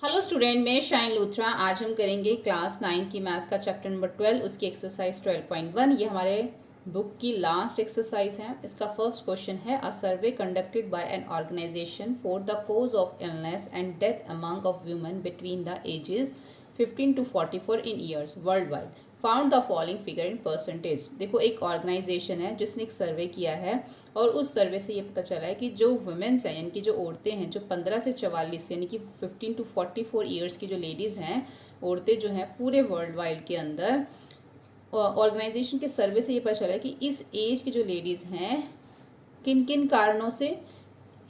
Hello student, मैं shine Luthra. आज हम करेंगे क्लास 9 की मैथ्स का चैप्टर नंबर 12, उसकी एक्सरसाइज 12.1। ये हमारे बुक की लास्ट एक्सरसाइज है। इसका फर्स्ट क्वेश्चन है, a survey conducted by an organisation for the cause of illness and death among of women between the ages 15 to 44 in years world wide found the following figure in percentage. देखो, एक organisation है जिसने एक सर्वे किया है और उस सर्वे से ये पता चला है कि जो वुमेन्स हैं, यानी कि जो औरतें हैं, जो 15 से 44 यानी कि 15 to 44 ईयर्स की जो लेडीज़ हैं, औरतें जो हैं पूरे वर्ल्ड वाइड के अंदर, ऑर्गेनाइजेशन के सर्वे से ये पता चला है कि इस एज की जो लेडीज़ हैं, किन किन कारणों से,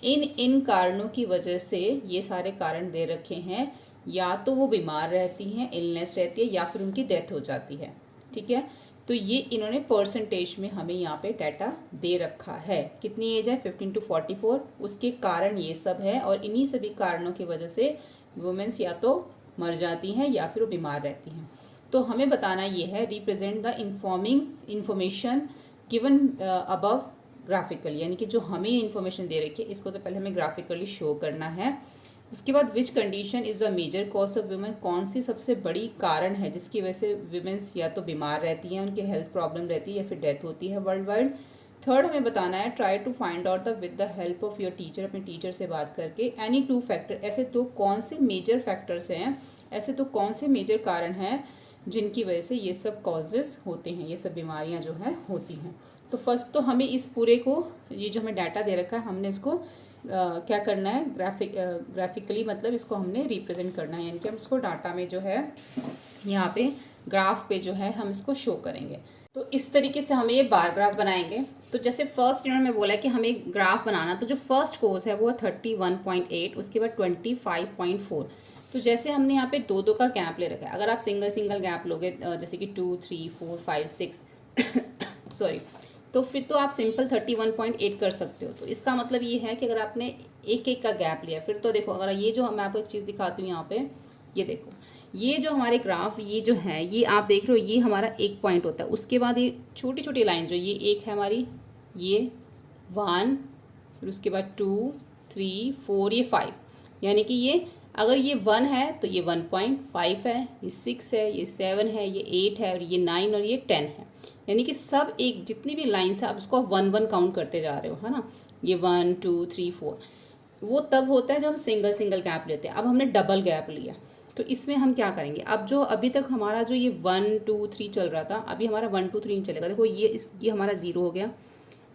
इन कारणों की वजह से, ये सारे कारण दे रखे हैं, या तो वो बीमार रहती हैं, इलनेस रहती है, या फिर उनकी डेथ हो जाती है। ठीक है, तो ये इन्होंने परसेंटेज में हमें यहाँ पे डाटा दे रखा है। कितनी एज है? 15 to 44। उसके कारण ये सब है और इन्हीं सभी कारणों की वजह से वुमेन्स या तो मर जाती हैं या फिर वो बीमार रहती हैं। तो हमें बताना ये है, represent the information given above graphically, यानी कि जो हमें इन्फॉर्मेशन दे रखी है इसको तो पहले हमें ग्राफिकली शो करना है। उसके बाद which condition is the major cause of women, कौन सी सबसे बड़ी कारण है जिसकी वजह से वुमेन्स या तो बीमार रहती हैं, उनकी हेल्थ प्रॉब्लम रहती है, या फिर डेथ होती है वर्ल्ड वाइड। थर्ड हमें बताना है, try to find out the with the help of your teacher, अपने टीचर से बात करके, एनी टू फैक्टर, ऐसे तो कौन से मेजर फैक्टर्स हैं, ऐसे तो कौन से मेजर कारण हैं जिनकी वजह से ये सब कॉजेस होते हैं, ये सब बीमारियां जो है होती हैं। तो फर्स्ट तो हमें इस पूरे को, ये जो हमें डाटा दे रखा है, हमने इसको क्या करना है, ग्राफिकली, मतलब इसको हमने रिप्रेजेंट करना है, यानी कि हम इसको डाटा में जो है यहाँ पे ग्राफ पे जो है हम इसको शो करेंगे। तो इस तरीके से हमें ये बार ग्राफ बनाएंगे। तो जैसे फर्स्ट इन्होंने बोला कि हमें ग्राफ बनाना, तो जो फर्स्ट कोर्स है वो 31.8, उसके बाद 25.4। तो जैसे हमने यहाँ पे दो दो का गैप ले रखा है, अगर आप सिंगल सिंगल गैप लोगे, जैसे कि 2, 3, 4, 5, 6 सॉरी, तो फिर तो आप सिंपल 31.8 कर सकते हो। तो इसका मतलब ये है कि अगर आपने एक एक का गैप लिया, फिर तो देखो, अगर ये जो मैं आपको एक चीज़ दिखाती हूँ यहाँ पे, ये देखो, ये जो हमारे ग्राफ, ये जो है, ये आप देख रहे हो, ये हमारा एक पॉइंट होता है। उसके बाद ये छोटी छोटी लाइन जो, ये एक है हमारी, ये 1, फिर उसके बाद 2, 3, 4, ये 5, यानी कि ये अगर ये 1 है तो ये 1.5 है, ये 6 है, ये 7 है, ये 8 है, और ये 9 और ये 10 है। यानी कि सब एक, जितनी भी लाइन्स है, आप उसको 1 1 काउंट करते जा रहे हो, है ना। ये 1, 2, 3, 4 वो तब होता है जब हम सिंगल सिंगल गैप लेते हैं। अब हमने डबल गैप लिया, तो इसमें हम क्या करेंगे, अब जो अभी तक हमारा जो ये 1, 2, 3 चल रहा था, अभी हमारा 1, 2, 3 नहीं चलेगा। देखो, ये हमारा 0 हो गया,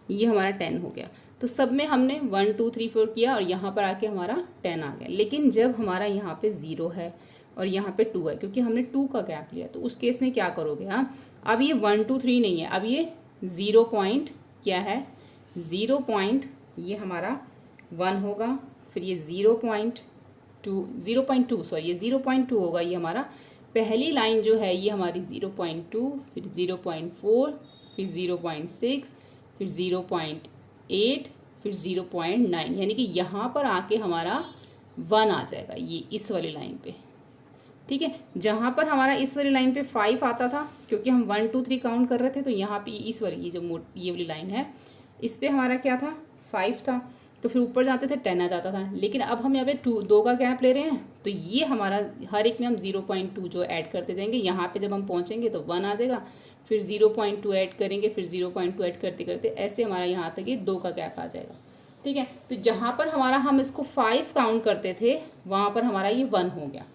ये हमारा 10 हो गया। तो सब में हमने 1, 2, 3, 4 किया और यहाँ पर आके हमारा 10 आ गया। लेकिन जब हमारा यहाँ पे 0 है और यहाँ पे 2 है, क्योंकि हमने 2 का गैप लिया, तो उस केस में क्या करोगे, हाँ, अब ये 1, 2, 3 नहीं है, अब ये 0 पॉइंट क्या है, 0 पॉइंट, ये हमारा 1 होगा, फिर ये 0.2 सॉरी, ये 0.2 होगा, ये हमारा पहली लाइन जो है, ये हमारी 0.2, फिर 0.4, फिर 0.6, फिर 0.8, फिर 0.9, यानी कि यहाँ पर आके हमारा 1 आ जाएगा, ये इस वाली लाइन पे। ठीक है, जहाँ पर हमारा इस वाली लाइन पे 5 आता था, क्योंकि हम 1, 2, 3 काउंट कर रहे थे, तो यहाँ पे इस वाली, ये जो ये वाली लाइन है, इस पर हमारा क्या था, 5 था, तो फिर ऊपर जाते थे 10 आ जाता था। लेकिन अब हम यहाँ पे 2 का गैप ले रहे हैं, तो ये हमारा हर एक में हम 0.2 जो ऐड करते जाएंगे, यहाँ पे जब हम पहुँचेंगे तो 1 आ जाएगा, फिर 0.2 ऐड करेंगे, फिर 0.2 ऐड करते करते ऐसे हमारा यहाँ तक ये 2 का गैप आ जाएगा। ठीक है, तो जहाँ पर हमारा हम इसको 5 काउंट करते थे, वहाँ पर हमारा ये 1 हो गया।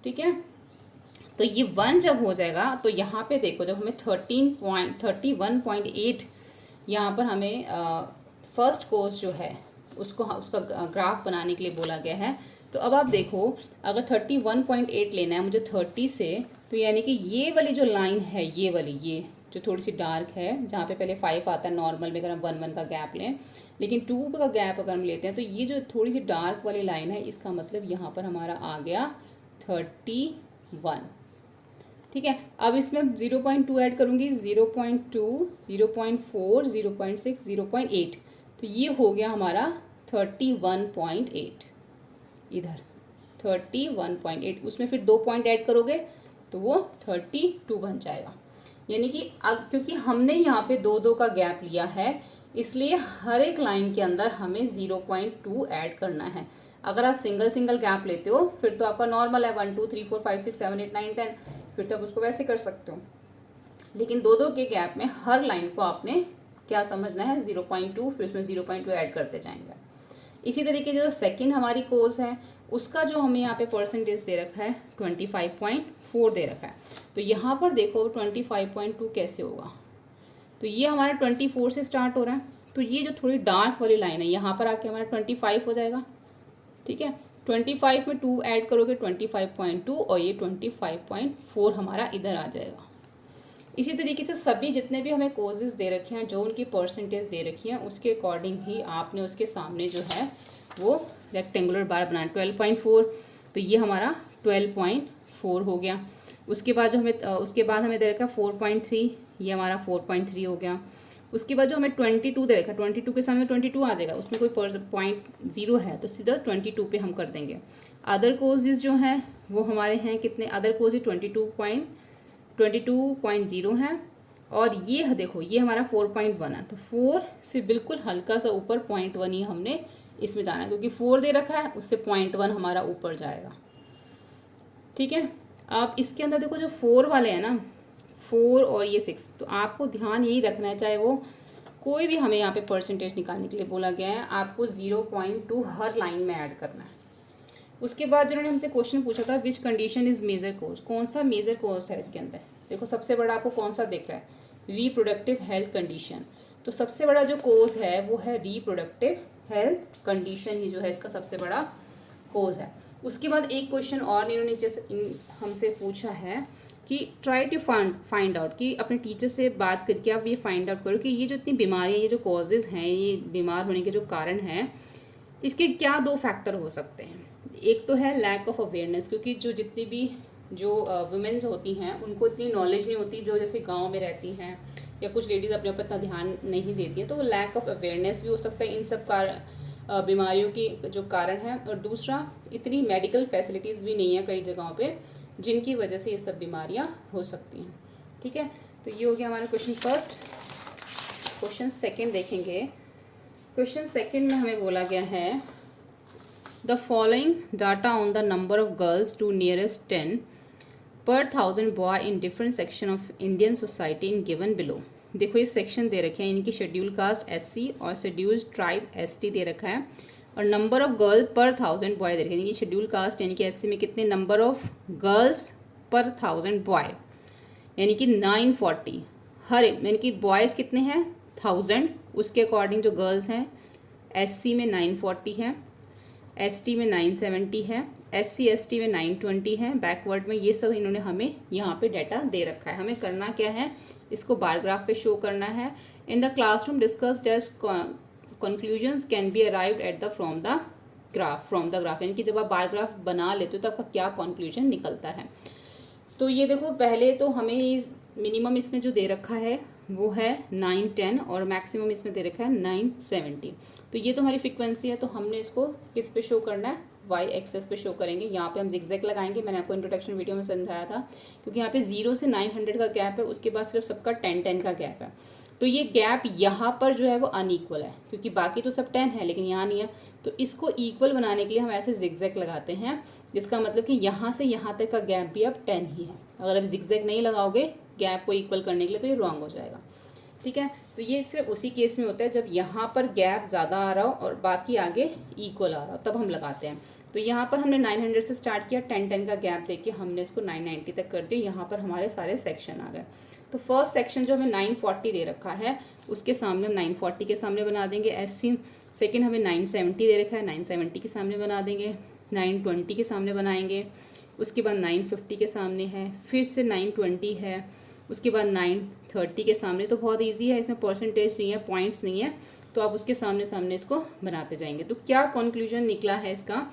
ठीक है, तो ये 1 जब हो जाएगा, तो यहाँ पे देखो, जब हमें 31.8 यहाँ पर हमें फर्स्ट कोर्स जो है उसको उसका ग्राफ बनाने के लिए बोला गया है। तो अब आप देखो, अगर 31.8 लेना है मुझे 30 से, तो यानी कि ये वाली जो लाइन है, ये वाली, ये जो थोड़ी सी डार्क है, जहाँ पे पहले 5 आता है नॉर्मल में, अगर हम 1 1 का गैप लें, लेकिन 2 का गैप अगर हम लेते हैं, तो ये जो थोड़ी सी डार्क वाली लाइन है, इसका मतलब यहाँ पर हमारा आ गया 31। ठीक है, अब इसमें 0.2 ऐड करूँगी, 0.2, 0.4, 0.6, 0.8, तो ये हो गया हमारा 31.8। इधर 31.8, उसमें फिर 2 पॉइंट ऐड करोगे तो वो 32 बन जाएगा। यानी कि अब क्योंकि हमने यहाँ पे 2 का गैप लिया है, इसलिए हर एक लाइन के अंदर हमें 0.2 ऐड करना है। अगर आप सिंगल सिंगल गैप लेते हो फिर तो आपका नॉर्मल है 1 2 3 4 5 6 7 8 9 10, फिर तो आप उसको वैसे कर सकते हो। लेकिन दो दो के गैप में हर लाइन को आपने क्या समझना है 0.2, फिर उसमें 0.2 ऐड करते जाएंगे। इसी तरीके जो सेकंड हमारी कोर्स है उसका जो हमें यहाँ पे परसेंटेज दे रखा है 25.4 दे रखा है। तो यहाँ पर देखो 25.2 कैसे होगा, तो ये हमारा 24 से स्टार्ट हो रहा है, तो ये जो थोड़ी डार्क वाली लाइन है यहाँ पर आके हमारा 25 हो जाएगा। ठीक है, 25 में 2 ऐड करोगे 25.2 और ये 25.4 हमारा इधर आ जाएगा। इसी तरीके से सभी जितने भी हमें कोर्सेज दे रखे हैं, जो उनकी परसेंटेज दे रखी है उसके अकॉर्डिंग ही आपने उसके सामने जो है वो रेक्टेंगुलर बार बनाना। 12.4 तो ये हमारा 12.4 हो गया। उसके बाद जो हमें दे रखा है 4.3, ये हमारा 4.3 हो गया। उसके बाद जो हमें 22 दे रखा है, 22 के सामने 22 आ जाएगा, उसमें कोई पॉइंट 0 है तो सीधा 22 पे हम कर देंगे। अदर कोर्सेज जो हैं वो हमारे हैं कितने, अदर कोर्सेज 22.0 है, और ये देखो ये हमारा 4.1 है, तो 4 से बिल्कुल हल्का सा ऊपर 0.1 ही हमने इसमें जाना है, क्योंकि 4 दे रखा है उससे 0.1 हमारा ऊपर जाएगा। ठीक है, अब इसके अंदर देखो जो 4 वाले हैं ना, 4 और ये 6, तो आपको ध्यान यही रखना है, चाहे वो कोई भी हमें यहाँ पे परसेंटेज निकालने के लिए बोला गया है, आपको 0.2 हर लाइन में ऐड करना है। उसके बाद जिन्होंने हमसे क्वेश्चन पूछा था which condition is major course, कौन सा मेजर कोर्स है इसके अंदर, देखो सबसे बड़ा आपको कौन सा दिख रहा है, रिप्रोडक्टिव हेल्थ कंडीशन। तो सबसे बड़ा जो कोर्स है वो है रिप्रोडक्टिव हेल्थ कंडीशन, ही जो है इसका सबसे बड़ा कोर्स है। उसके बाद एक क्वेश्चन और इन्होंने जैसे हमसे पूछा है कि ट्राई टू फाइंड आउट, कि अपने टीचर से बात करके आप ये फाइंड आउट करो कि ये जो इतनी बीमारियाँ, ये जो कॉजेज़ हैं, ये बीमार होने के जो कारण हैं, इसके क्या 2 फैक्टर हो सकते हैं। एक तो है लैक ऑफ अवेयरनेस, क्योंकि जो जितनी भी जो वुमेन्स होती हैं उनको इतनी नॉलेज नहीं होती, जो जैसे गांव में रहती हैं या कुछ लेडीज़ अपने ऊपर इतना ध्यान नहीं देती हैं, तो वो लैक ऑफ अवेयरनेस भी हो सकता है इन सब बीमारियों की जो कारण है। और दूसरा, इतनी मेडिकल फैसिलिटीज़ भी नहीं है कई जगहों पे, जिनकी वजह से ये सब बीमारियां हो सकती हैं। ठीक है, तो ये हो गया हमारा क्वेश्चन फर्स्ट। क्वेश्चन सेकंड देखेंगे। क्वेश्चन सेकंड में हमें बोला गया है the following data on the number of girls to nearest 10 पर 1000 boy in different section of Indian society in given below. देखो ये सेक्शन दे रखे हैं, इनकी शेड्यूल कास्ट SC और शेड्यूल्ड ट्राइब ST दे रखा है, और नंबर ऑफ गर्ल पर 1000 बॉय दे रखे हैं। शेड्यूल कास्ट यानी कि SC में कितने नंबर ऑफ गर्ल्स पर 1000 बॉय, यानी कि 940 हर, यानी कि बॉयज़ कितने हैं 1000, उसके अकॉर्डिंग जो गर्ल्स हैं SC में 940 है, ST में 970 है, SC ST में 920 है, बैकवर्ड में, ये सब इन्होंने हमें यहाँ पे डाटा दे रखा है। हमें करना क्या है, इसको बार ग्राफ पे शो करना है। In the classroom discussed as conclusions can be arrived at the from the graph, यानी कि जब आप बार ग्राफ बना लेते हो तो आपका क्या कंक्लूजन निकलता है। तो ये देखो पहले तो हमें मिनिमम इसमें जो दे रखा है वो है 910 और मैक्सिमम इसमें दे रखा है 970। तो ये तो हमारी फ्रीक्वेंसी है, तो हमने इसको किस पे शो करना है, वाई एक्सेस पे शो करेंगे। यहाँ पे हम जिगजैग लगाएंगे, मैंने आपको इंट्रोडक्शन वीडियो में समझाया था, क्योंकि यहाँ पे 0 से 900 का गैप है, उसके बाद सिर्फ सबका 10-10 का गैप है। तो ये गैप यहाँ पर जो है वो अनइक्वल है, क्योंकि बाकी तो सब 10 है लेकिन यहाँ नहीं है। तो इसको इक्वल बनाने के लिए हम ऐसे जिगजैग लगाते हैं, जिसका मतलब कि यहाँ से यहाँ तक का गैप भी अब 10 ही है। अगर आप जिगजैग नहीं लगाओगे गैप को इक्वल करने के लिए तो ये रॉन्ग हो जाएगा। ठीक है, तो ये सिर्फ उसी केस में होता है जब यहाँ पर गैप ज़्यादा आ रहा हो और बाकी आगे इक्वल आ रहा हो, तब हम लगाते हैं। तो यहाँ पर हमने 900 से स्टार्ट किया, 10-10 का गैप देके हमने इसको 990 तक कर दिया। यहाँ पर हमारे सारे सेक्शन आ गए। तो फर्स्ट सेक्शन जो हमें 940 दे रखा है उसके सामने हम 940 के सामने बना देंगे SC। सेकेंड हमें 970 दे रखा है, 970 के सामने बना देंगे, 920 के सामने बनाएंगे। उसके बाद 950 के सामने है, फिर से 920 है, उसके बाद 930 के सामने। तो बहुत इजी है, इसमें परसेंटेज नहीं है, पॉइंट्स नहीं है, तो आप उसके सामने सामने इसको बनाते जाएंगे। तो क्या कंक्लूजन निकला है इसका,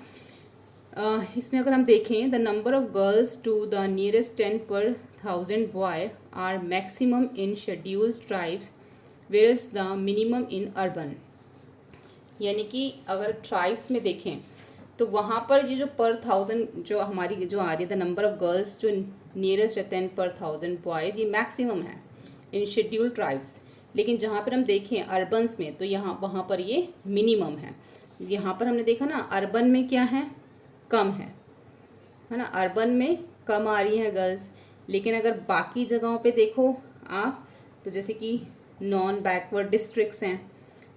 इसमें अगर हम देखें the number of girls to the nearest 10 पर 1000 boy are maximum in scheduled tribes where is the minimum in urban. यानी कि अगर ट्राइब्स में देखें तो वहाँ पर ये जो पर 1000 जो हमारी जो आ रही है द नंबर ऑफ गर्ल्स जो नियरेस्ट 10 पर 1000 बॉयज़, ये मैक्सिमम है इन शेड्यूल्ड ट्राइब्स। लेकिन जहाँ पर हम देखें अर्बन्स में तो यहाँ वहाँ पर ये मिनिमम है। यहाँ पर हमने देखा ना अर्बन में क्या है, कम है ना, अर्बन में कम आ रही हैं गर्ल्स। लेकिन अगर बाकी जगहों पे देखो आप, तो जैसे कि नॉन बैकवर्ड डिस्ट्रिक्ट्स हैं,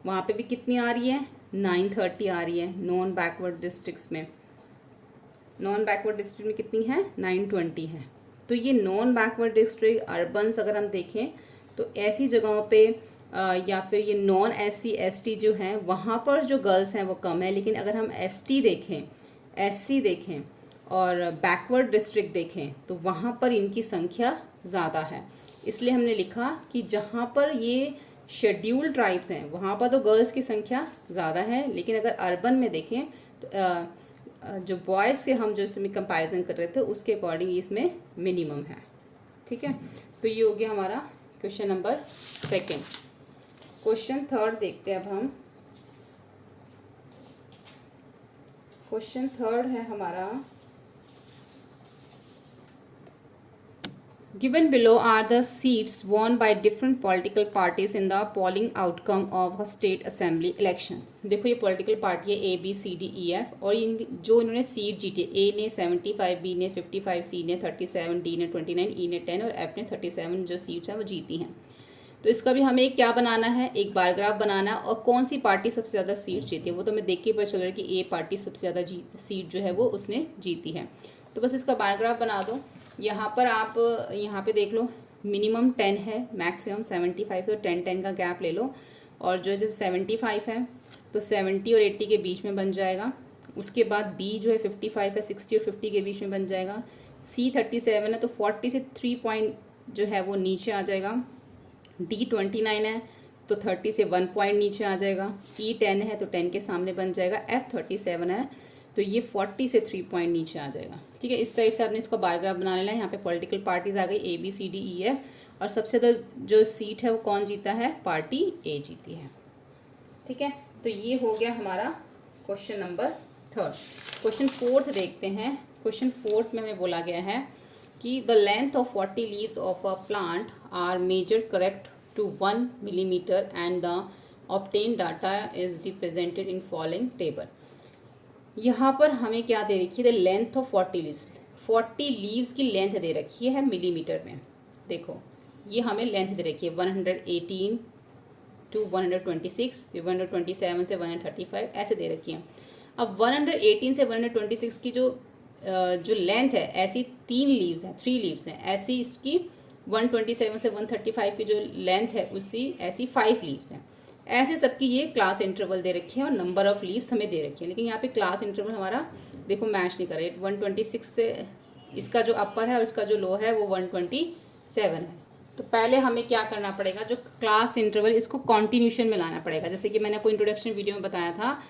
वहाँ पे भी कितनी आ रही है, 930 आ रही है नॉन बैकवर्ड डिस्ट्रिक्ट्स में। नॉन बैकवर्ड डिस्ट्रिक्ट में कितनी है, 920 है। तो ये नॉन बैकवर्ड डिस्ट्रिक्ट अर्बन्स अगर हम देखें तो ऐसी जगहों पे या फिर ये नॉन SC ST जो हैं वहाँ पर जो गर्ल्स हैं वो कम है। लेकिन अगर हम ST देखें, SC देखें और बैकवर्ड डिस्ट्रिक्ट देखें तो वहाँ पर इनकी संख्या ज़्यादा है। इसलिए हमने लिखा कि जहाँ पर ये शेड्यूल्ड ट्राइब्स हैं वहाँ पर तो गर्ल्स की संख्या ज़्यादा है, लेकिन अगर अर्बन में देखें तो जो बॉयज़ से हम जो इसमें कंपैरिजन कर रहे थे उसके अकॉर्डिंग इसमें मिनिमम है। ठीक है, तो ये हो गया हमारा क्वेश्चन नंबर 2। क्वेश्चन 3 देखते हैं अब हम। क्वेश्चन 3 है हमारा, Given below are the seats won by different political parties in the polling outcome of a state assembly election। देखो ये पॉलिटिकल पार्टी है A B C D E F और जो इन्होंने सीट जीती, A ने 75, B ने 55, C ने 37, D ने 29, E ने 10 और F ने 37 जो सीट्स हैं वो जीती हैं। तो इसका भी हमें क्या बनाना है, एक बार ग्राफ बनाना है और कौन सी पार्टी सबसे ज़्यादा सीट जीती है वो तो हमें देख के पता चल रहा है कि A पार्टी सबसे ज़्यादा सीट जो है वो उसने जीती है। तो बस इसका बार ग्राफ बना दो। यहाँ पर आप यहाँ पे देख लो, मिनिमम 10 है, मैक्सिमम 75, तो 10-10 का गैप ले लो। और जो जैसे 75 है तो 70 और 80 के बीच में बन जाएगा। उसके बाद B जो है 55 है, 60 और 50 के बीच में बन जाएगा। C 37 है तो 40 से 3 पॉइंट जो है वो नीचे आ जाएगा। D 29 है तो 30 से 1 पॉइंट नीचे आ जाएगा। E 10 है तो 10 के सामने बन जाएगा। F 37 है तो ये 40 से 3 पॉइंट नीचे आ जाएगा। ठीक है, इस टाइप से आपने इसको बार ग्राफ बना लेना है। यहाँ पे पॉलिटिकल पार्टीज आ गई A B C D E F और सबसे ज़्यादा जो सीट है वो कौन जीता है, पार्टी A जीती है। ठीक है, तो ये हो गया हमारा क्वेश्चन नंबर 3। क्वेश्चन 4 देखते हैं। क्वेश्चन 4 में हमें बोला गया है कि the length of 40 leaves of a plant are major correct to 1 millimetre and the obtain data is represented in following table. यहाँ पर हमें क्या दे रखी है, the length of 40 leaves, 40 leaves की लेंथ दे रखी है मिलीमीटर में। देखो ये हमें लेंथ दे रखी है 118 to 126, 127 से 135 ऐसे दे रखी है। अब 118 से 126 की जो लेंथ है, ऐसी 3 लीव्स हैं, 3 लीव्स हैं, ऐसी इसकी 127 से 135 की जो लेंथ है उसी ऐसी 5 लीव्स हैं। ऐसे सबकी ये क्लास इंटरवल दे रखी है और नंबर ऑफ़ लीव्स हमें दे रखी है। लेकिन यहाँ पे क्लास इंटरवल हमारा देखो मैच नहीं कर रहा है। 126 से इसका जो अपर है और इसका जो लोअर है वो 127 है। तो पहले हमें क्या करना पड़ेगा, जो क्लास इंटरवल इसको कॉन्टिन्यूशन में लाना पड़ेगा। जैसे कि मैंने आपको इंट्रोडक्शन वीडियो में बताया था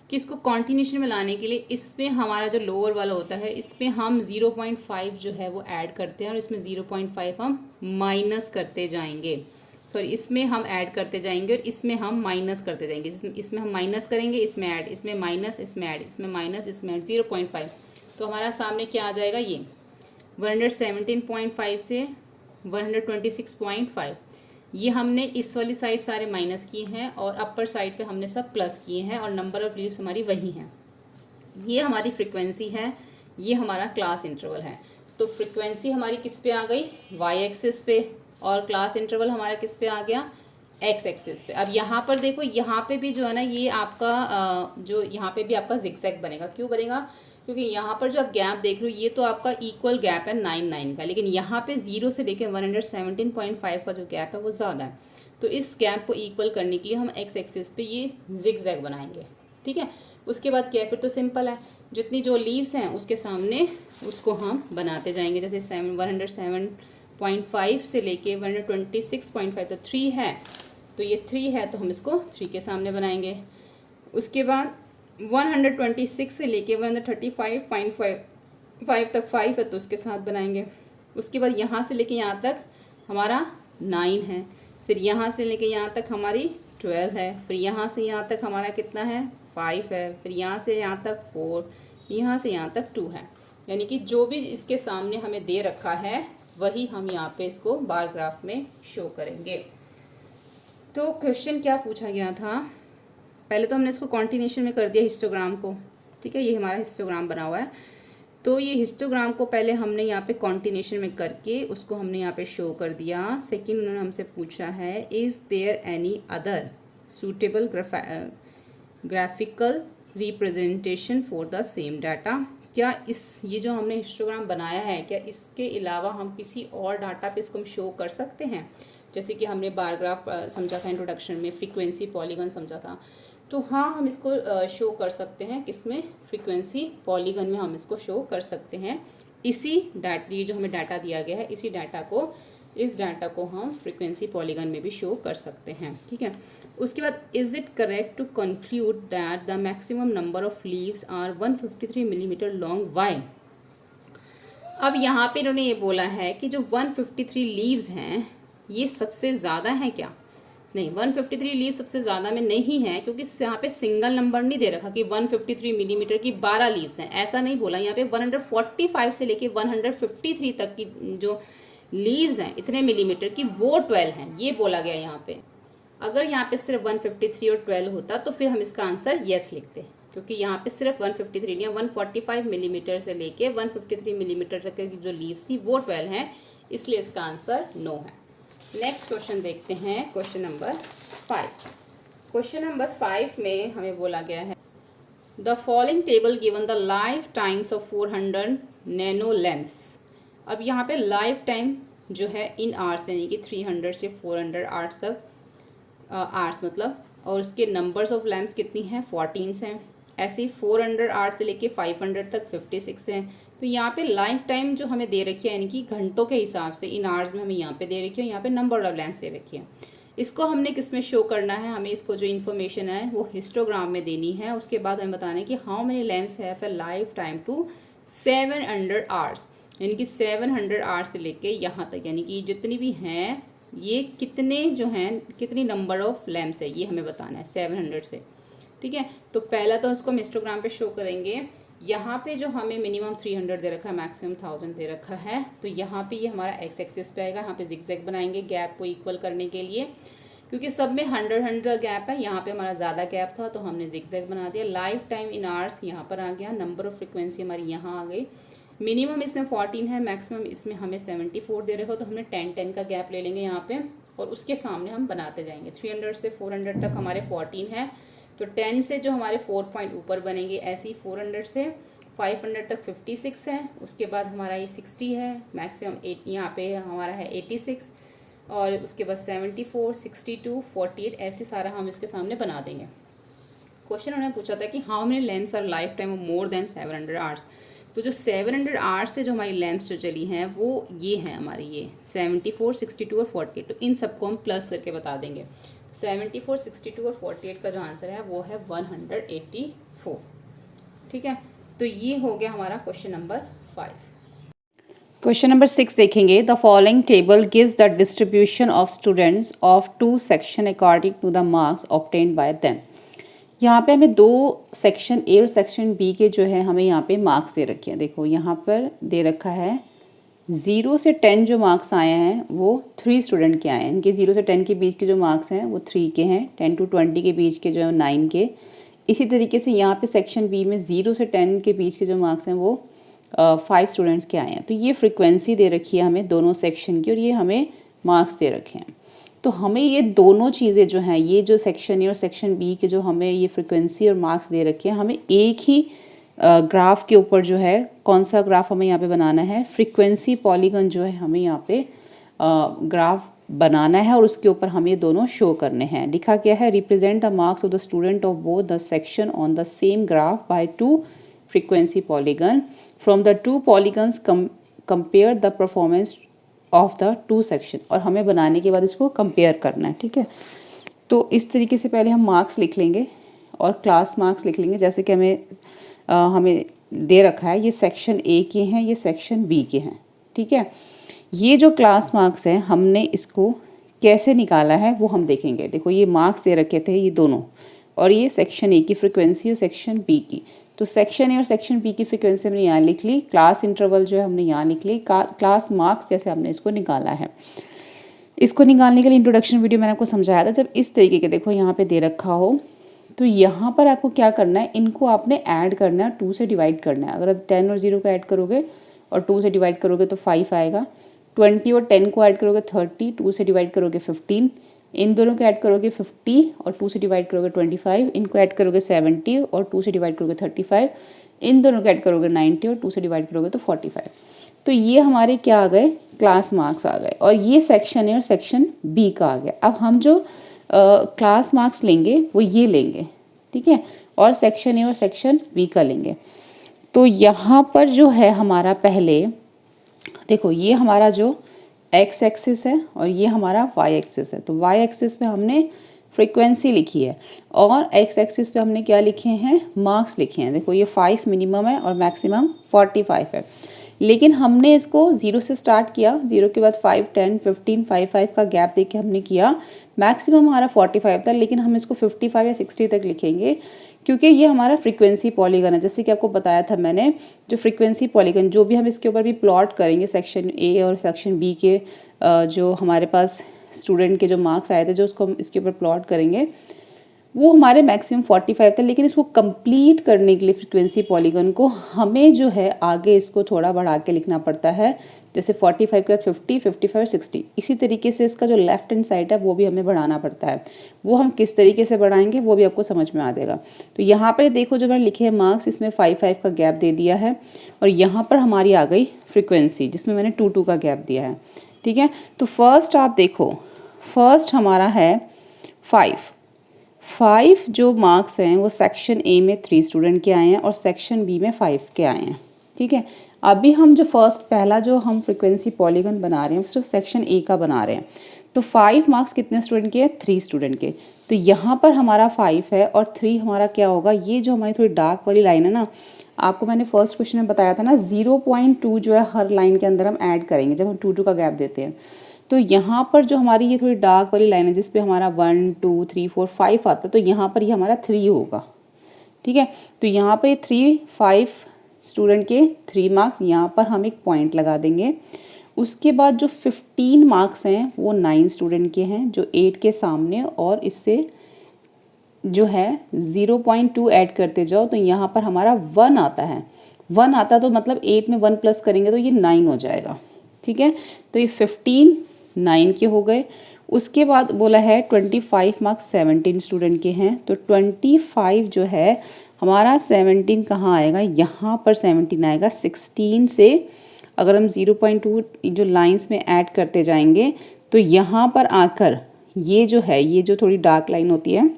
कि इसको कॉन्टिन्यूशन में लाने के लिए इसमें हमारा जो लोअर वाला होता है इसमें हम 0.5 जो है वो ऐड करते हैं और इसमें 0.5 हम माइनस करते जाएंगे। सॉरी, इसमें हम ऐड करते जाएंगे और इसमें हम माइनस करते जाएंगे। इसमें हम माइनस करेंगे, इसमें ऐड, इसमें माइनस, इसमें ऐड, इसमें माइनस, इसमें ऐड, 0.5। तो हमारा सामने क्या आ जाएगा, ये 117.5 से 126.5। ये हमने इस वाली साइड सारे माइनस किए हैं और अपर साइड पे हमने सब प्लस किए हैं और नंबर ऑफ लीव्स हमारी वही हैं। ये हमारी फ्रिक्वेंसी है, ये हमारा क्लास इंटरवल है। तो फ्रिक्वेंसी हमारी किस पे आ गई, y एक्सिस पे, और क्लास इंटरवल हमारा किस पे आ गया, x एक्सिस पे। अब यहाँ पर देखो, यहाँ पे भी जो है ना ये आपका जो यहाँ पे भी आपका जिगजैग बनेगा। क्यों बनेगा, क्योंकि यहाँ पर जो आप गैप देख रहे हो ये तो आपका इक्वल गैप है 9 का, लेकिन यहाँ पे 0 से लेकर 117.5 का जो गैप है वो ज़्यादा है। तो इस गैप को इक्वल करने के लिए हम x एक्सिस पे ये जिगजैग बनाएंगे। ठीक है, उसके बाद क्या, फिर तो सिंपल है, जितनी जो लीव्स हैं उसके सामने उसको हम बनाते जाएंगे। जैसे 107.5 से लेके 126.5 तो 3 है, तो ये 3 है तो हम इसको 3 के सामने बनाएंगे। उसके बाद 126 से लेके 135.5 तक 5 है तो उसके साथ बनाएंगे। उसके बाद यहाँ से लेके यहाँ तक हमारा 9 है, फिर यहाँ से लेके यहाँ तक हमारी 12 है, फिर यहाँ से यहाँ तक हमारा कितना है 5 है, फिर यहाँ से यहाँ तक 4, यहाँ से यहाँ तक 2 है। यानी कि जो भी इसके सामने हमें दे रखा है वही हम यहाँ पे इसको बार ग्राफ में शो करेंगे। तो क्वेश्चन क्या पूछा गया था पहले तो हमने इसको कॉन्टिन्यूशन में कर दिया हिस्टोग्राम को, ठीक है, ये हमारा हिस्टोग्राम बना हुआ है। तो ये हिस्टोग्राम को पहले हमने यहाँ पे कॉन्टिन्यूशन में करके उसको हमने यहाँ पे शो कर दिया। सेकंड उन्होंने हमसे पूछा है is there any other suitable graphical representation for the same data, क्या ये जो हमने हिस्टोग्राम बनाया है क्या इसके अलावा हम किसी और डाटा पे इसको हम शो कर सकते हैं। जैसे कि हमने बार ग्राफ समझा था इंट्रोडक्शन में, फ्रीक्वेंसी पॉलीगन समझा था, तो हाँ हम इसको शो कर सकते हैं किसमें, फ्रीक्वेंसी पॉलीगन में हम इसको शो कर सकते हैं। इसी डाटा, ये जो हमें डाटा दिया गया है इसी डाटा को, इस डाटा को हम फ्रीक्वेंसी पॉलीगन में भी शो कर सकते हैं, ठीक है। उसके बाद is it correct to conclude that the maximum number of leaves are 153 millimetre long, why. अब यहाँ पे इन्होंने ये बोला है कि जो 153 लीव्स हैं ये सबसे ज़्यादा हैं क्या, नहीं 153 लीव सबसे ज़्यादा में नहीं है, क्योंकि यहाँ पे सिंगल नंबर नहीं दे रखा कि 153 मिलीमीटर की 12 लीव्स हैं, ऐसा नहीं बोला। यहाँ पे 145 से लेके 153 तक की जो लीव्स हैं इतने मिलीमीटर की वो 12 हैं, ये बोला गया यहाँ पे। अगर यहाँ पे सिर्फ 153 और 12 होता तो फिर हम इसका आंसर येस लिखते, क्योंकि यहाँ पे सिर्फ 153 नहीं, 145 मिलीमीटर से लेके 153 मिलीमीटर तक की जो लीव्स थी वो 12 हैं, इसलिए इसका आंसर नो है। नेक्स्ट क्वेश्चन देखते हैं, क्वेश्चन नंबर 5। क्वेश्चन नंबर 5 में हमें बोला गया है the following table given the life times of 400 nano lens. अब यहाँ पे लाइफ टाइम जो है इन आवर्स यानी कि 300 से 400 आवर्स तक, आवर्स मतलब, और उसके नंबर्स ऑफ लैम्प्स कितनी हैं 14 हैं। ऐसे ही 400 आवर्स से लेके 500 तक 56 हैं। तो यहाँ पे लाइफ टाइम जो हमें दे रखी है यानी कि घंटों के हिसाब से इन आवर्स में हमें यहाँ पे दे रखी है, यहाँ पे नंबर ऑफ लैम्प्स दे रखी है। इसको हमने किस में शो करना है, हमें इसको जो इन्फॉर्मेशन है वो हिस्टोग्राम में देनी है। उसके बाद हमें बताना है कि how many lamps have a life time to 700 hours, यानी कि 700 आवर्स से लेके यहाँ तक, यानी कि जितनी भी हैं ये कितने जो हैं कितनी नंबर ऑफ लैम्प्स है ये हमें बताना है 700 से, ठीक है। तो पहला तो उसको हम हिस्टोग्राम पे शो करेंगे। यहाँ पे जो हमें मिनिमम 300 दे रखा है, मैक्सिमम 1000 दे रखा है, तो यहाँ पे ये हमारा एक्स एक्सिस पे आएगा। यहाँ पे जिगजैग बनाएंगे गैप को इक्वल करने के लिए, क्योंकि सब में 100 गैप है, यहाँ पे हमारा ज़्यादा गैप था तो हमने जिगजैग बना दिया। लाइफ टाइम इन आवर्स यहाँ पर आ गया, नंबर ऑफ फ्रिक्वेंसी हमारी यहाँ आ गई। मिनिमम इसमें 14 है, मैक्सिमम इसमें हमें 74 दे रखा हो, तो हमने 10 का गैप ले लेंगे यहाँ पे और उसके सामने हम बनाते जाएंगे। 300 से 400 तक हमारे 14 है, तो 10 से जो हमारे 4 पॉइंट ऊपर बनेंगे, ऐसे ही 400 से 500 तक 56 है। उसके बाद हमारा ये 60 है, मैक्सिमम 8 यहाँ पे हमारा है 86, और उसके बाद 74, 62, 48 ऐसे सारा हम इसके सामने बना देंगे। क्वेश्चन उन्होंने पूछा था कि how many lamps our life time more than 700 hours. तो जो 700 आवर्स से जो हमारी लैम्प्स जो चली हैं वो ये हैं हमारी, ये 74, 62 और 48। तो इन सबको हम प्लस करके बता देंगे। 74, 62 और 48 का जो आंसर है वो है 184, ठीक है। तो ये हो गया हमारा क्वेश्चन नंबर 5। क्वेश्चन नंबर 6 देखेंगे। The following table gives the distribution of students of 2 section according to the marks obtained by them. यहाँ पे हमें 2 सेक्शन ए और सेक्शन बी के जो है हमें यहाँ पे मार्क्स दे रखे हैं। देखो यहाँ पर दे रखा है 0 से 10 जो मार्क्स आए हैं वो 3 स्टूडेंट के आए हैं। इनके 0 से 10 के बीच के जो मार्क्स हैं वो 3 के हैं, 10 to 20 के बीच के जो है 9 के। इसी तरीके से यहाँ पे सेक्शन बी में 0 से 10 के बीच के जो मार्क्स हैं वो 5 स्टूडेंट्स के आए हैं। तो ये फ्रीक्वेंसी दे रखी है हमें दोनों सेक्शन की और ये हमें मार्क्स दे रखे हैं। तो हमें ये दोनों चीज़ें जो हैं, ये जो सेक्शन ए और सेक्शन बी के जो हमें ये फ्रीक्वेंसी और मार्क्स दे रखे हैं, हमें एक ही ग्राफ के ऊपर जो है कौन सा ग्राफ हमें यहाँ पे बनाना है, फ्रीक्वेंसी पॉलीगन जो है हमें यहाँ पे ग्राफ बनाना है और उसके ऊपर हमें दोनों शो करने हैं। लिखा क्या है, represent the marks of the student of both the section on the same graph by 2 frequency polygon from the 2 polygons compare the performance of the 2 section. और हमें बनाने के बाद इसको कंपेयर करना है, ठीक है। तो इस तरीके से पहले हम मार्क्स लिख लेंगे और क्लास मार्क्स लिख लेंगे। जैसे कि हमें दे रखा है ये सेक्शन ए के हैं, ये सेक्शन बी के हैं, ठीक है। ये जो क्लास मार्क्स हैं हमने इसको कैसे निकाला है वो हम देखेंगे। देखो ये मार्क्स दे रखे थे ये दोनों, और ये सेक्शन ए की फ्रिक्वेंसी और सेक्शन बी की। तो सेक्शन ए और सेक्शन बी की फ्रिक्वेंसी हमने यहाँ लिख ली, क्लास इंटरवल जो है हमने यहाँ लिख ली, क्लास मार्क्स कैसे हमने इसको निकाला है। इसको निकालने के लिए इंट्रोडक्शन वीडियो मैंने आपको समझाया था। जब इस तरीके के देखो यहाँ पे दे रखा हो तो यहाँ पर आपको क्या करना है, इनको आपने ऐड करना है, 2 से डिवाइड करना है। अगर आप 10 और 0 को ऐड करोगे और 2 से डिवाइड करोगे तो 5 आएगा। 20 और 10 को ऐड करोगे 30, 2 से डिवाइड करोगे 15, इन दोनों को ऐड करोगे 50 और 2 से डिवाइड करोगे 25, इनको ऐड करोगे 70 और 2 से डिवाइड करोगे 35, इन दोनों को ऐड करोगे 90 और 2 से डिवाइड करोगे तो 45। तो ये हमारे क्या आ गए, क्लास मार्क्स आ गए। और ये सेक्शन ए और सेक्शन बी का आ गया। अब हम जो क्लास मार्क्स लेंगे वो ये लेंगे, ठीक है, और सेक्शन ए और सेक्शन बी का लेंगे। तो यहाँ पर जो है हमारा, पहले देखो ये हमारा जो एक्स एक्सिस है और ये हमारा वाई एक्सिस है। तो वाई एक्सिस पे हमने फ्रीक्वेंसी लिखी है और एक्स एक्सिस पे हमने क्या लिखे हैं, मार्क्स लिखे हैं। देखो ये 5 मिनिमम है और मैक्सिमम 45 है। लेकिन हमने इसको 0 से स्टार्ट किया, 0 के बाद 5, 10, 15, 5 का गैप देके हमने किया। मैक्सिमम हमारा 45 था, लेकिन हम इसको 55 या 60 तक लिखेंगे क्योंकि ये हमारा फ्रीक्वेंसी पॉलीगन है। जैसे कि आपको बताया था मैंने, जो फ्रीक्वेंसी पॉलीगन जो भी हम इसके ऊपर भी प्लॉट करेंगे, सेक्शन ए और सेक्शन बी के जो हमारे पास स्टूडेंट के जो मार्क्स आए थे, जो उसको हम इसके ऊपर प्लॉट करेंगे, वो हमारे मैक्सिमम 45 था। लेकिन इसको कंप्लीट करने के लिए फ्रीक्वेंसी पॉलीगन को हमें जो है आगे इसको थोड़ा बढ़ा के लिखना पड़ता है। जैसे 45 के बाद 50, 55, 60। इसी तरीके से इसका जो लेफ्ट हैंड साइड है वो भी हमें बढ़ाना पड़ता है। वो हम किस तरीके से बढ़ाएंगे वो भी आपको समझ में आ जाएगा। तो यहाँ पर देखो जो मैंने लिखे हैं मार्क्स, इसमें 5 का गैप दे दिया है और यहाँ पर हमारी आ गई फ्रीक्वेंसी जिसमें मैंने 2 का गैप दिया है, ठीक है। तो फर्स्ट आप देखो, फर्स्ट हमारा है 5 जो मार्क्स हैं वो सेक्शन ए में 3 स्टूडेंट के आए हैं और सेक्शन बी में 5 के आए हैं, ठीक है। अभी हम जो पहला जो हम फ्रीक्वेंसी पॉलीगन बना रहे हैं सिर्फ सेक्शन ए का बना रहे हैं। तो 5 मार्क्स कितने स्टूडेंट के हैं, 3 स्टूडेंट के। तो यहाँ पर हमारा 5 है और 3 हमारा क्या होगा, ये जो हमारी थोड़ी डार्क वाली लाइन है ना, आपको मैंने फर्स्ट क्वेश्चन में बताया था ना, 0.2 जो है हर लाइन के अंदर हम ऐड करेंगे जब हम 2 का गैप देते हैं। तो यहाँ पर जो हमारी ये थोड़ी डार्क वाली लाइन है जिस पे हमारा 1, 2, 3, 4, 5 आता है, तो यहाँ पर ये हमारा 3 होगा, ठीक है। तो यहाँ पर 3, 5 स्टूडेंट के 3 मार्क्स, यहाँ पर हम एक पॉइंट लगा देंगे। उसके बाद जो 15 मार्क्स हैं वो 9 स्टूडेंट के हैं जो 8 के सामने, और इससे जो है 0.2 ऐड करते जाओ तो यहाँ पर हमारा 1 आता है। 1 आता तो मतलब 8 में 1 प्लस करेंगे तो ये 9 हो जाएगा, ठीक है। तो ये 15 9 के हो गए। उसके बाद बोला है 25 मार्क्स 17 स्टूडेंट के हैं। तो 25 जो है हमारा 17 कहाँ आएगा, यहाँ पर 17 आएगा। 16 से अगर हम 0.2 जो लाइंस में ऐड करते जाएंगे तो यहाँ पर आकर ये जो है, ये जो थोड़ी डार्क लाइन होती है,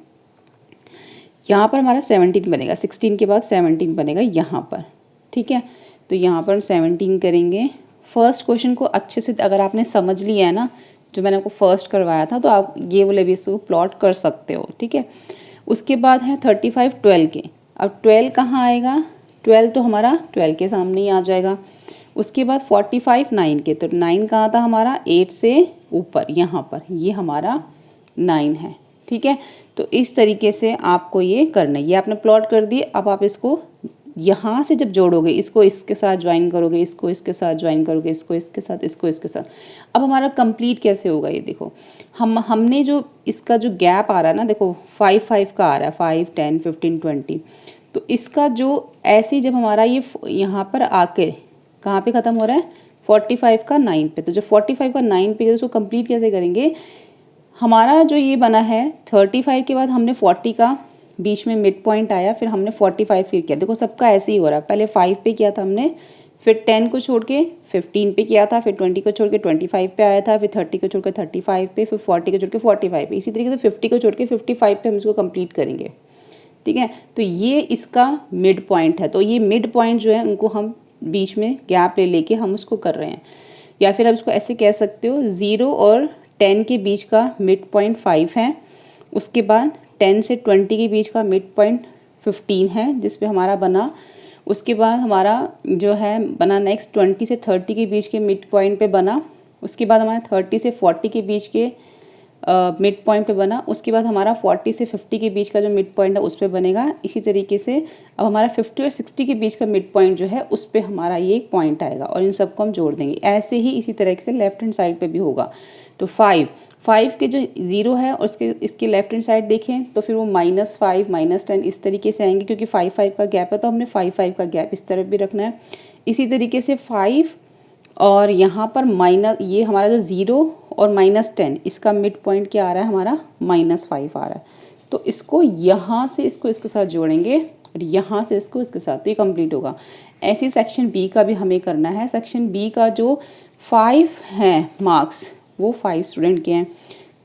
यहाँ पर हमारा 17 बनेगा। 16 के बाद 17 बनेगा यहाँ पर, ठीक है। तो यहाँ पर हम 17 करेंगे। फर्स्ट क्वेश्चन को अच्छे से अगर आपने समझ लिया है ना, जो मैंने आपको फर्स्ट करवाया था, तो आप ये वाले भी इसको प्लॉट कर सकते हो, ठीक है। उसके बाद है 35 12 के। अब 12 कहाँ आएगा, 12 तो हमारा 12 के सामने ही आ जाएगा। उसके बाद 45 9 के। तो 9 कहाँ था हमारा, 8 से ऊपर यहाँ पर, ये हमारा 9 है, ठीक है। तो इस तरीके से आपको ये करना है। ये आपने प्लॉट कर दिए। अब आप इसको यहाँ से जब जोड़ोगे, इसको इसके साथ ज्वाइन करोगे, इसको इसके साथ ज्वाइन करोगे, इसको इसके साथ, इसको इसके साथ, अब हमारा कंप्लीट कैसे होगा ये देखो। हमने जो इसका जो गैप आ रहा है ना, देखो 5 का आ रहा है, 5, 10, 15, 20। तो इसका जो ऐसे ही जब हमारा ये यहाँ पर आके कहाँ पे ख़त्म हो रहा है, 45 का 9 पे। तो जो 45 का 9 पे उसको कंप्लीट कैसे करेंगे, हमारा जो ये बना है 35 के बाद हमने 40 का बीच में मिड पॉइंट आया, फिर हमने 45 फिर किया। देखो सबका ऐसे ही हो रहा है, पहले 5 पे किया था हमने, फिर 10 को छोड़ के 15 पे किया था, फिर 20 को छोड़ के 25 पे आया था, फिर 30 को छोड़ के 35 पे, फिर 40 को छोड़ के 45 पे। इसी तरीके से 50 को छोड़ के 55 पे हम इसको कंप्लीट करेंगे, ठीक है। तो ये इसका मिड पॉइंट है। तो ये मिड पॉइंट जो है उनको हम बीच में गैप ले लेके हम उसको कर रहे हैं। या फिर आप इसको ऐसे कह सकते हो, 0 और 10 के बीच का मिड पॉइंट 5 है। उसके बाद 10 से 20 के बीच का मिड पॉइंट 15 है जिस पे हमारा बना। उसके बाद हमारा जो है बना नेक्स्ट 20 से 30 के बीच के मिड पॉइंट पे बना। उसके बाद हमारा 30 से 40 के बीच के मिड पॉइंट पे बना, उसके बाद हमारा 40 से 50 के बीच का जो मिड पॉइंट है उस पे बनेगा। इसी तरीके से अब हमारा 50 और 60 के बीच का मिड पॉइंट जो है उस पे हमारा ये एक पॉइंट आएगा और इन सबको हम जोड़ देंगे। ऐसे ही इसी तरीके से लेफ्ट हैंड साइड पे भी होगा। तो 5 के जो 0 है और इसके लेफ्ट हैंड साइड देखें तो फिर वो -5 -10 इस तरीके से आएंगे, क्योंकि 5 का गैप है तो हमने 5 का गैप इस तरफ भी रखना है। इसी तरीके से 5 और यहाँ पर माइनस, ये हमारा जो 0 और -10 इसका मिड पॉइंट क्या आ रहा है हमारा -5 आ रहा है। तो इसको यहाँ से इसको इसके साथ जोड़ेंगे और यहाँ से इसको इसके साथ, तो ये कंप्लीट होगा। ऐसे सेक्शन बी का भी हमें करना है। सेक्शन बी का जो 5 हैं मार्क्स वो 5 स्टूडेंट के हैं।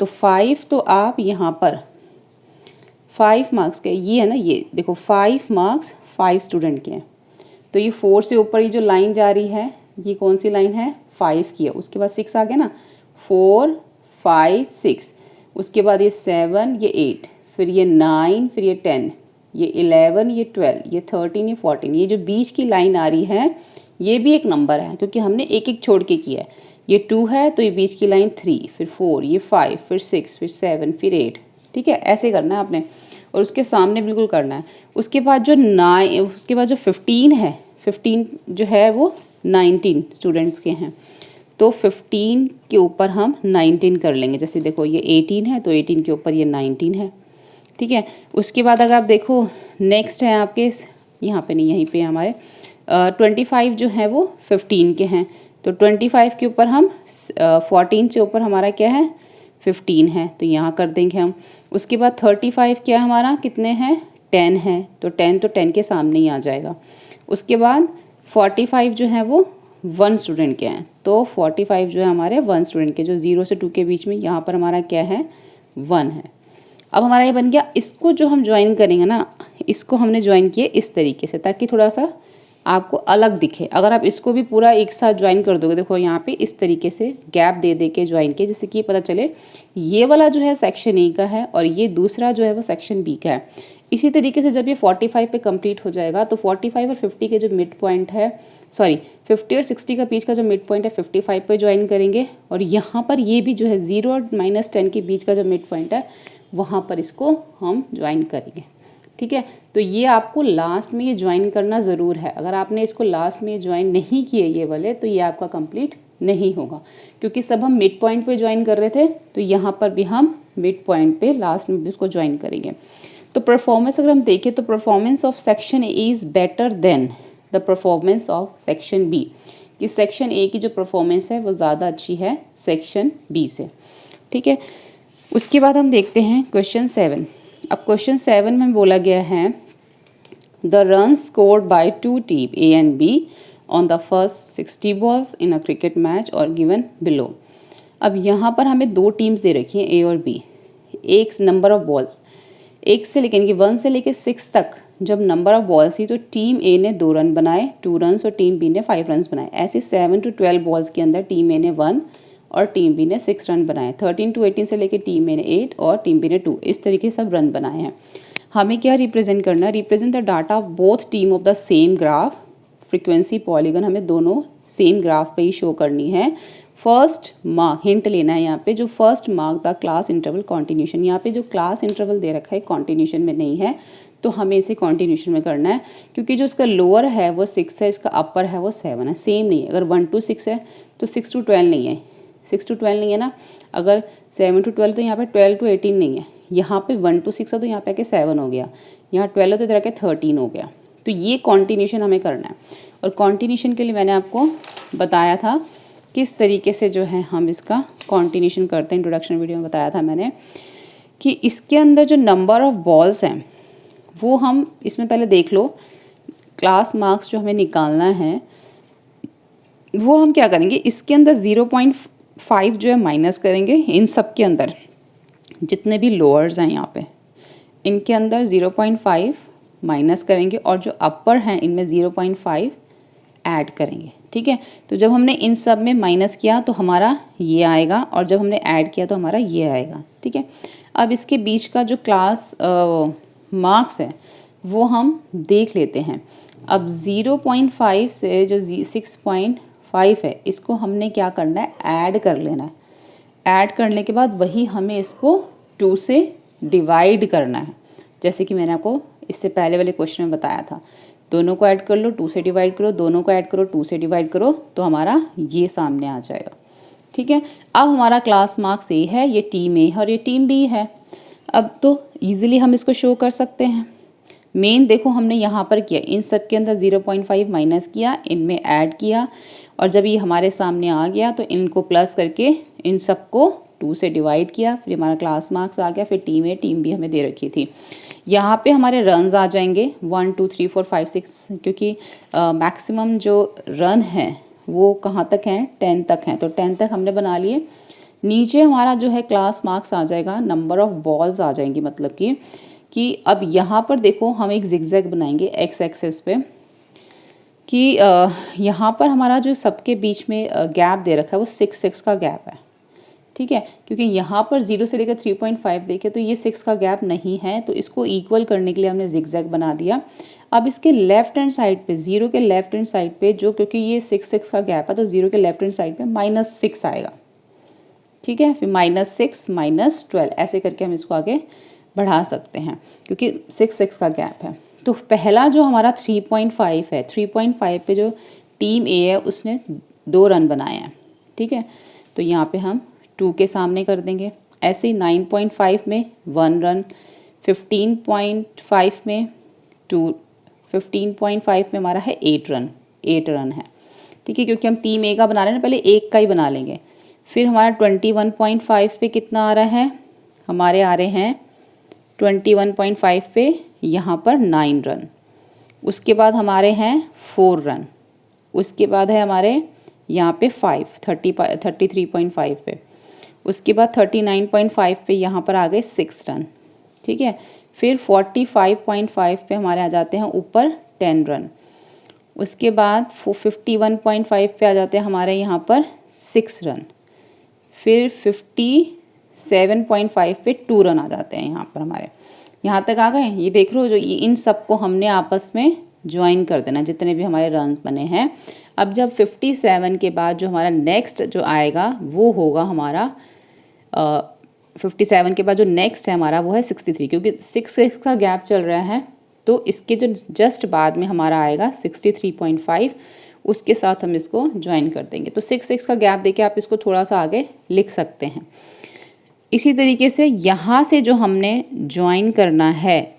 तो 5 तो आप यहाँ पर 5 मार्क्स के ये है ना, ये देखो 5 मार्क्स 5 स्टूडेंट के हैं। तो ये 4 से ऊपर ये जो लाइन जा रही है ये कौन सी लाइन है, 5 की है। उसके बाद 6 आ गया ना, 4 5 6, उसके बाद ये 7 ये 8, फिर ये 9, फिर ये 10, ये 11, ये 12, ये 13, ये 14। ये जो बीच की लाइन आ रही है ये भी एक नंबर है, क्योंकि हमने एक एक छोड़ के किया है। ये 2 है तो ये बीच की लाइन 3, फिर 4, ये 5, फिर 6, फिर 7, फिर 8। ठीक है, ऐसे करना है आपने और उसके सामने बिल्कुल करना है। उसके बाद जो 9, उसके बाद जो 15 है, 15 जो है वो 19 स्टूडेंट्स के हैं। तो 15 के ऊपर हम 19 कर लेंगे। जैसे देखो ये 18 है तो 18 के ऊपर ये 19 है। ठीक है, उसके बाद अगर आप देखो नेक्स्ट है आपके यहाँ पे नहीं, यहीं पे हमारे 25 जो है वो 15 के हैं। तो 25 के ऊपर हम 14 से ऊपर हमारा क्या है 15 है, तो यहाँ कर देंगे हम। उसके बाद 35 क्या हमारा कितने हैं 10 है, तो 10 तो 10 के सामने ही आ जाएगा। उसके बाद 45 जो है वो 1 स्टूडेंट के हैं। तो 45 जो है हमारे 1 स्टूडेंट के, जो 0 से 2 के बीच में यहाँ पर हमारा क्या है 1 है। अब हमारा ये बन गया। इसको जो हम ज्वाइन करेंगे ना, इसको हमने ज्वाइन किया इस तरीके से ताकि थोड़ा सा आपको अलग दिखे। अगर आप इसको भी पूरा एक साथ ज्वाइन कर दोगे, देखो यहाँ पे इस तरीके से गैप दे दे के ज्वाइन किए, जिससे कि पता चले ये वाला जो है सेक्शन ए का है और ये दूसरा जो है वो सेक्शन बी का है। इसी तरीके से जब ये 45 पे कंप्लीट हो जाएगा तो 45 और 50 के जो मिड पॉइंट है, सॉरी 50 और 60 का बीच का जो मिड पॉइंट है 55 पे ज्वाइन करेंगे और यहाँ पर ये भी जो है 0 और -10 के बीच का जो मिड पॉइंट है वहाँ पर इसको हम ज्वाइन करेंगे। ठीक है, तो ये आपको लास्ट में ये ज्वाइन करना ज़रूर है। अगर आपने इसको लास्ट में ज्वाइन नहीं किए ये वाले, तो ये आपका कंप्लीट नहीं होगा, क्योंकि सब हम मिड पॉइंट पे ज्वाइन कर रहे थे। तो यहाँ पर भी हम मिड पॉइंट पे लास्ट में भी इसको ज्वाइन करेंगे। तो परफॉर्मेंस अगर हम देखें तो performance of section A is better than the performance of section B, कि सेक्शन ए की जो परफॉर्मेंस है वो ज़्यादा अच्छी है सेक्शन बी से। ठीक है, उसके बाद हम देखते हैं क्वेश्चन 7। अब क्वेश्चन 7 में बोला गया है the run scored by 2 team A and be on the first 60 balls in a cricket match और गिवन बिलो। अब यहाँ पर हमें 2 टीम्स दे रखी हैं ए और बी। एक नंबर ऑफ बॉल्स 1 से लेकर 1 से लेकर 6 तक जब नंबर ऑफ बॉल्स थी तो टीम ए ने 2 रन बनाए 2 रन्स और टीम बी ने 5 रन्स बनाए। ऐसे 7 to 12 बॉल्स के अंदर टीम ए ने 1 और टीम बी ने 6 रन बनाए। 13 to 18 से लेकर टीम ए ने 8 और टीम बी ने 2, इस तरीके से सब रन बनाए हैं। हमें क्या रिप्रेजेंट करना है, represent the data of both team of the same graph. Frequency polygon हमें दोनों सेम ग्राफ पे ही शो करनी है। फर्स्ट मार्क हिंट लेना है यहाँ पे, जो first mark the class interval continuation. यहाँ पे जो क्लास इंटरवल दे रखा है कॉन्टिन्यूशन में नहीं है, तो हमें इसे कॉन्टिन्यूशन में करना है, क्योंकि जो इसका लोअर है वो 6 है, इसका अपर है वो 7 है, सेम नहीं है। अगर 1 to 6 है तो 6 to 12 नहीं है, 6 to 12 नहीं है ना। अगर 7 to 12 तो यहाँ पे 12 to 18 नहीं है। यहाँ पे 1 to 6 है तो यहाँ पे आके 7 हो गया, यहाँ 12 है तो इधर आके 13 हो गया। तो ये कॉन्टिन्यूशन हमें करना है। और कॉन्टिन्यूशन के लिए मैंने आपको बताया था किस तरीके से जो है हम इसका कॉन्टिन्यूशन करते हैं। इंट्रोडक्शन वीडियो में बताया था मैंने कि इसके अंदर जो नंबर ऑफ बॉल्स हैं वो हम इसमें पहले देख लो। क्लास मार्क्स जो हमें निकालना है वो हम क्या करेंगे, इसके अंदर 0.5 जो है माइनस करेंगे। इन सब के अंदर जितने भी लोअर्स हैं यहाँ पे इनके अंदर 0.5 माइनस करेंगे और जो अपर हैं इनमें 0.5 ऐड करेंगे। ठीक है, तो जब हमने इन सब में माइनस किया तो हमारा ये आएगा और जब हमने ऐड किया तो हमारा ये आएगा। ठीक है, अब इसके बीच का जो क्लास मार्क्स है वो हम देख लेते हैं। अब 0.5 से जो 6.5 है इसको हमने क्या करना है, ऐड कर लेना है। ऐड करने के बाद वही हमें इसको 2 से डिवाइड करना है, जैसे कि मैंने आपको इससे पहले वाले क्वेश्चन में बताया था। दोनों को ऐड कर लो, 2 से डिवाइड करो, दोनों को ऐड करो, 2 से डिवाइड करो, तो हमारा ये सामने आ जाएगा। ठीक है, अब हमारा क्लास मार्क्स ए है, ये टीम ए है और ये टीम बी है। अब तो ईजिली हम इसको शो कर सकते हैं। मेन देखो हमने यहाँ पर किया, इन सब के अंदर 0.5 माइनस किया, इनमें ऐड किया, और जब ये हमारे सामने आ गया तो इनको प्लस करके इन सबको 2 से डिवाइड किया, फिर हमारा क्लास मार्क्स आ गया। फिर टीम ए टीम बी हमें दे रखी थी। यहाँ पे हमारे रन्स आ जाएंगे 1 2 3 4 5 6, क्योंकि मैक्सिमम जो रन है वो कहाँ तक हैं, 10 तक हैं, तो 10 तक हमने बना लिए। नीचे हमारा जो है क्लास मार्क्स आ जाएगा, नंबर ऑफ बॉल्स आ जाएंगी, मतलब कि अब यहाँ पर देखो हम एक जिगजैग बनाएंगे एक्स एक्सेस पे, कि यहाँ पर हमारा जो सबके बीच में गैप दे रखा है वो 6 का गैप है। ठीक है, क्योंकि यहाँ पर 0 से लेकर 3.5 देखे तो ये 6 का गैप नहीं है, तो इसको इक्वल करने के लिए हमने जिगजैग बना दिया। अब इसके लेफ्ट हैंड साइड पे, 0 के लेफ्ट हैंड साइड पे जो, क्योंकि ये 6 का गैप है तो 0 के लेफ्ट हैंड साइड पे -6 आएगा। ठीक है, फिर -6 -12 ऐसे करके हम इसको आगे बढ़ा सकते हैं, क्योंकि 6 का गैप है। तो पहला जो हमारा 3.5 है, 3.5 पे जो टीम ए है उसने 2 रन बनाए हैं। ठीक है, तो यहाँ पे हम 2 के सामने कर देंगे। ऐसे ही 9.5 में 1 रन, 15.5 में 2, 15.5 में हमारा है 8 रन, 8 रन है। ठीक है, क्योंकि हम टीम ए का बना रहे हैं ना, पहले एक का ही बना लेंगे। फिर हमारा 21.5 पे कितना आ रहा है, हमारे आ रहे हैं 21.5 पे यहाँ पर 9 रन। उसके बाद हमारे हैं 4 रन, उसके बाद है हमारे यहाँ पे 33.5 पे, उसके बाद 39.5 पे यहाँ पर आ गए 6 रन। ठीक है, फिर 45.5 पे हमारे आ जाते हैं ऊपर 10 रन। उसके बाद 51.5 पे आ जाते हैं हमारे यहाँ पर 6 रन। फिर 57.5 पे 2 रन आ जाते हैं यहाँ पर हमारे। यहाँ तक आ गए, ये देख लो, जो ये इन सबको हमने आपस में ज्वाइन कर देना, जितने भी हमारे रन्स बने हैं। अब जब 57 के बाद जो हमारा नेक्स्ट जो आएगा वो होगा हमारा 57 के बाद जो नेक्स्ट है हमारा वो है 63, क्योंकि 6 का गैप चल रहा है, तो इसके जो जस्ट बाद में हमारा आएगा 63.5, उसके साथ हम इसको ज्वाइन कर देंगे। तो 6 का गैप देके आप इसको थोड़ा सा आगे लिख सकते हैं। इसी तरीके से यहाँ से जो हमने ज्वाइन करना है,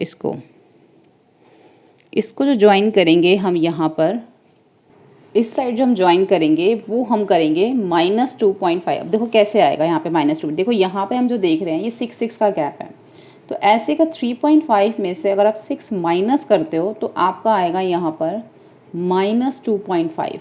इसको जो ज्वाइन करेंगे हम यहाँ पर, इस साइड जो हम ज्वाइन करेंगे वो हम करेंगे -2.5। अब देखो कैसे आएगा यहाँ पे -2, देखो यहाँ पे हम जो देख रहे हैं ये 6 का गैप है, तो ऐसे का 3.5 में से अगर आप 6 माइनस करते हो तो आपका आएगा यहाँ पर -2.5।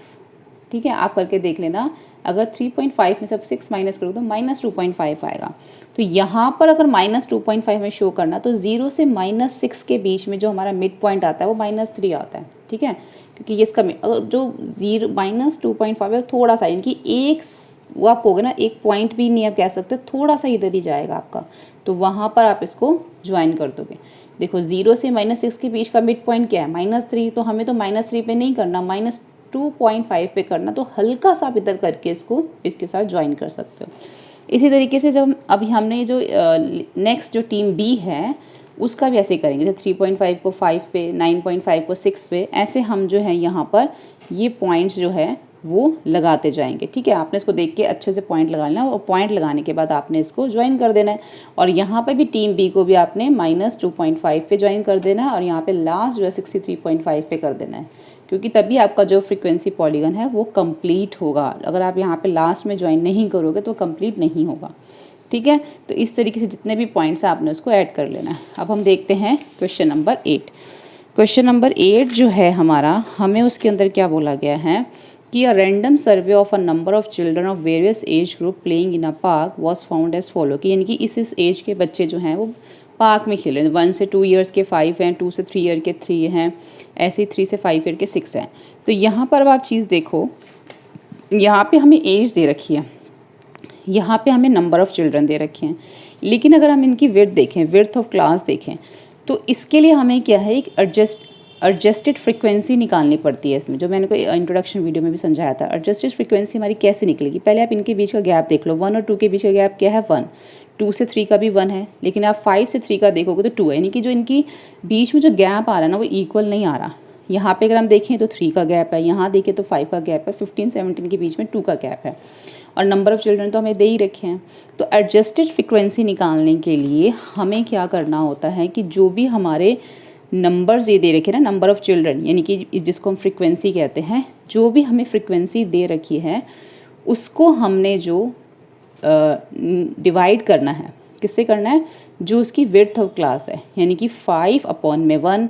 ठीक है, आप करके देख लेना, अगर 3.5 में से आप 6 माइनस करो तो -2.5 आएगा। तो यहाँ पर अगर -2.5 में शो करना तो 0 से -6 के बीच में जो हमारा मिड पॉइंट आता है वो -3 आता है। ठीक है, क्योंकि ये इसका अगर जो -2.5 है थोड़ा सा, इनकी एक वो आप होगा ना, एक पॉइंट भी नहीं आप कह सकते, थोड़ा सा इधर ही जाएगा आपका, तो वहाँ पर आप इसको ज्वाइन कर दोगे। देखो 0 से -6 के बीच का मिड पॉइंट क्या है, -3, तो हमें तो -3 पे नहीं करना, -2.5 पे करना, तो हल्का सा इधर करके इसको इसके साथ ज्वाइन कर सकते हो। इसी तरीके से जब अभी हमने जो नेक्स्ट जो टीम बी है उसका भी ऐसे ही करेंगे, जैसे 3.5 को 5 पे, 9.5 को 6 पे, ऐसे हम जो है यहाँ पर ये पॉइंट्स जो है वो लगाते जाएंगे। ठीक है, आपने इसको देख के अच्छे से पॉइंट लगा लेना, और पॉइंट लगाने के बाद आपने इसको ज्वाइन कर देना है। और यहाँ पे भी टीम बी को भी आपने -2.5 पे ज्वाइन कर देना है, और यहाँ पे लास्ट जो है 63.5 पे कर देना है, क्योंकि तभी आपका जो फ्रीक्वेंसी पॉलीगन है वो कंप्लीट होगा। अगर आप यहाँ पे लास्ट में ज्वाइन नहीं करोगे तो कंप्लीट नहीं होगा। ठीक है, तो इस तरीके से जितने भी पॉइंट्स हैं आपने उसको ऐड कर लेना है। अब हम देखते हैं क्वेश्चन नंबर 8। क्वेश्चन नंबर 8 जो है हमारा, हमें उसके अंदर क्या बोला गया है कि a random survey of a number of children of various age group playing in a park was found as follow, कि यानी कि इस एज के बच्चे जो हैं वो पार्क में खेल रहे हैं। 1 से 2 ईयर्स के 5 हैं, 2 से 3 ईयर के 3 हैं, ऐसे ही 3 से 5 ईयर के 6 हैं। तो यहाँ पर अब आप चीज़ देखो, यहाँ पे हमें एज दे रखी है, यहाँ पे हमें नंबर ऑफ़ चिल्ड्रन दे रखे हैं, लेकिन अगर हम इनकी विड्थ देखें, विड्थ ऑफ क्लास देखें, तो इसके लिए हमें क्या है, एक एडजस्टेड फ्रिक्वेंसी निकालनी पड़ती है इसमें, जो मैंने कोई इंट्रोडक्शन वीडियो में भी समझाया था। एडजस्टेड फ्रिक्वेंसी हमारी कैसे निकलेगी, पहले आप इनके बीच का गैप देख लो। 1 और 2 के बीच का गैप क्या है 1, 2 से 3 का भी 1 है, लेकिन आप 5 से 3 का देखोगे तो 2 है, यानी कि जो इनकी बीच में जो गैप आ रहा है ना वो इक्वल नहीं आ रहा। यहाँ पे अगर हम देखें तो 3 का गैप है, यहाँ देखें तो 5 का गैप है, 15 17 के बीच में 2 का गैप है, और नंबर ऑफ़ चिल्ड्रन तो हमें दे ही रखे हैं। तो एडजस्टेड फ्रिक्वेंसी निकालने के लिए हमें क्या करना होता है कि जो भी हमारे नंबर्स ये दे रखे हैं ना, नंबर ऑफ़ चिल्ड्रन, यानी कि जिसको हम फ्रिक्वेंसी कहते हैं, जो भी हमें फ्रिक्वेंसी दे रखी है उसको हमने जो डिवाइड करना है, किससे करना है, जो उसकी विड्थ ऑफ क्लास है, यानी कि 5/1,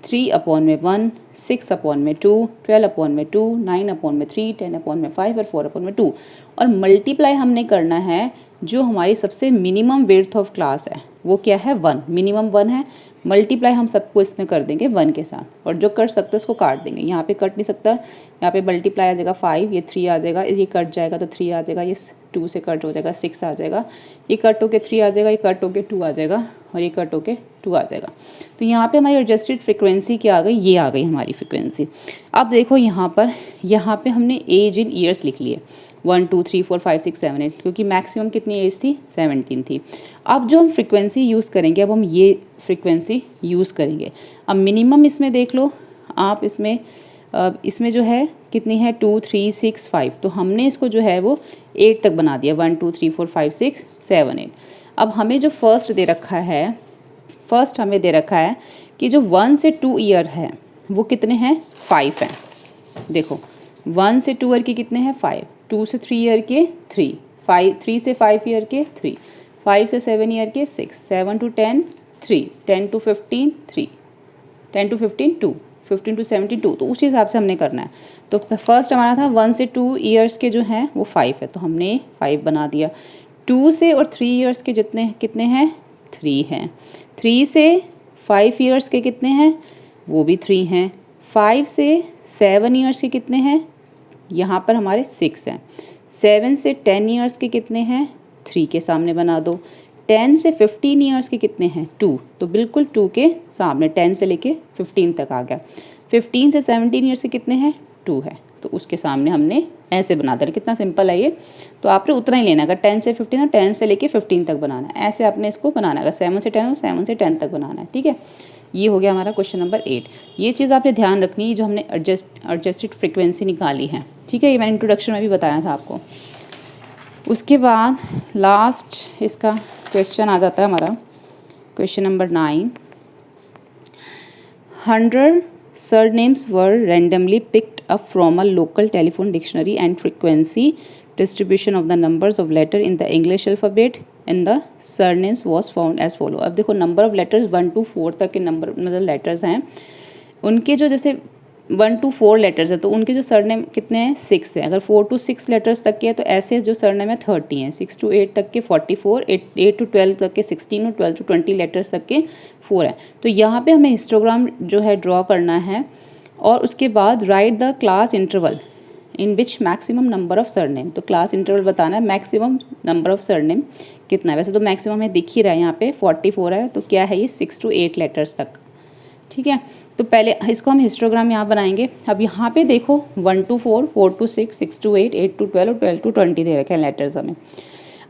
3/1, 6/2, 12/2, 9/3, 10/5 और 4/2, और मल्टीप्लाई हमने करना है जो हमारी सबसे मिनिमम विड्थ ऑफ क्लास है, वो क्या है 1, मिनिमम 1 है। मल्टीप्लाई हम सबको इसमें कर देंगे 1 के साथ, और जो कर सकते हैं उसको काट देंगे। यहाँ पे कट नहीं सकता, यहाँ पे मल्टीप्लाई आ जाएगा 5, ये 3 आ जाएगा, ये कट जाएगा तो 3 आ जाएगा, ये 2 से कट हो जाएगा 6 आ जाएगा, ये कट होके 3 आ जाएगा, ये कट होके 2 आ जाएगा, और ये कट होके 2 आ जाएगा। तो यहाँ पे हमारी एडजस्टेड फ्रिक्वेंसी क्या आ गई, ये आ गई हमारी फ्रिक्वेंसी। अब देखो यहाँ पे हमने एज इन ईयर्स लिख लिए, 1 2 3 4 5 6 7 8, क्योंकि मैक्सिमम कितनी एज थी 17 थी। अब जो हम फ्रिक्वेंसी यूज़ करेंगे, अब हम ये फ्रिक्वेंसी यूज़ करेंगे। अब मिनिमम इसमें देख लो आप, इसमें जो है कितनी है 2 3 6 5, तो हमने इसको जो है वो 8 तक बना दिया, 1 2 3 4 5 6 7 8। अब हमें जो फर्स्ट दे रखा है, फर्स्ट हमें दे रखा है कि जो 1 से 2 ईयर है वो कितने हैं 5 हैं। देखो 1 से 2 ईयर के कितने हैं 5, 2 से 3 ईयर के 3, 3 से 5 ईयर के 3, 5 से 7 ईयर के 6, 7 to 10 3, 10 to 15 3, 10 to 15 2, 15 to 17 2। तो उस हिसाब से हमने करना है। तो फर्स्ट हमारा था 1 से 2 ईयर्स के जो हैं वो 5 है, तो हमने 5 बना दिया। 2 से और 3 ईयर्स के कितने हैं 3 हैं। 3 से 5 ईयर्स के कितने हैं, वो भी 3 हैं। 5 से 7 ईयर्स के कितने हैं, यहाँ पर हमारे 6 हैं। 7 से 10 ईयर्स के कितने हैं, 3 के सामने बना दो। 10 से 15 ईयर्स के कितने हैं 2, तो बिल्कुल 2 के सामने 10 से लेके 15 तक आ गया। 15 से 17 ईयर्स के कितने हैं 2 है, तो उसके सामने हमने ऐसे बना देना। कितना सिंपल है ये, तो आपने उतना ही लेना। अगर 10 से 15 है 10 से लेके 15 तक बनाना है, ऐसे आपने इसको बनाना है। अगर 7 से 10 हो 7 से 10 तक बनाना है, ठीक है। ये हो गया हमारा क्वेश्चन नंबर 8। ये चीज़ आपने ध्यान रखनी है जो हमने एडजस्टेड फ्रिक्वेंसी निकाली है, ठीक है। ये मैंने इंट्रोडक्शन में भी बताया था आपको। उसके बाद लास्ट इसका क्वेश्चन आ जाता है हमारा question number 9। 100 surnames were randomly picked up from a local telephone dictionary and frequency distribution of the numbers of letter in the English alphabet in the surnames was found as follow। अब देखो number of letters 1 to 4 तक के number मतलब letters हैं, उनके जो जैसे 1 to 4 letters है तो उनके जो सरनेम कितने हैं 6 है। अगर 4 to 6 लेटर्स तक के है तो ऐसे जो सरनेम है 30 हैं। 6 to 8 तक के 44, 8 to 12 तक के 16 और 12 to 20 लेटर्स तक के 4 है। तो यहाँ पे हमें हिस्टोग्राम जो है ड्रॉ करना है, और उसके बाद right the class interval in which maximum number of surname. तो क्लास इंटरवल बताना है, मैक्सिमम नंबर ऑफ सरनेम कितना है। वैसे तो मैक्सिमम हमें दिख ही रहा है, यहाँ पे 44 है, तो क्या है ये 6 to 8 लेटर्स तक, ठीक है। तो पहले इसको हम हिस्टोग्राम यहाँ बनाएंगे। अब यहाँ पे देखो 1 to 4, 4 to 6, 6 to 8, 8 to 12 और 12 to 20 दे रखे हैं लेटर्स हमें।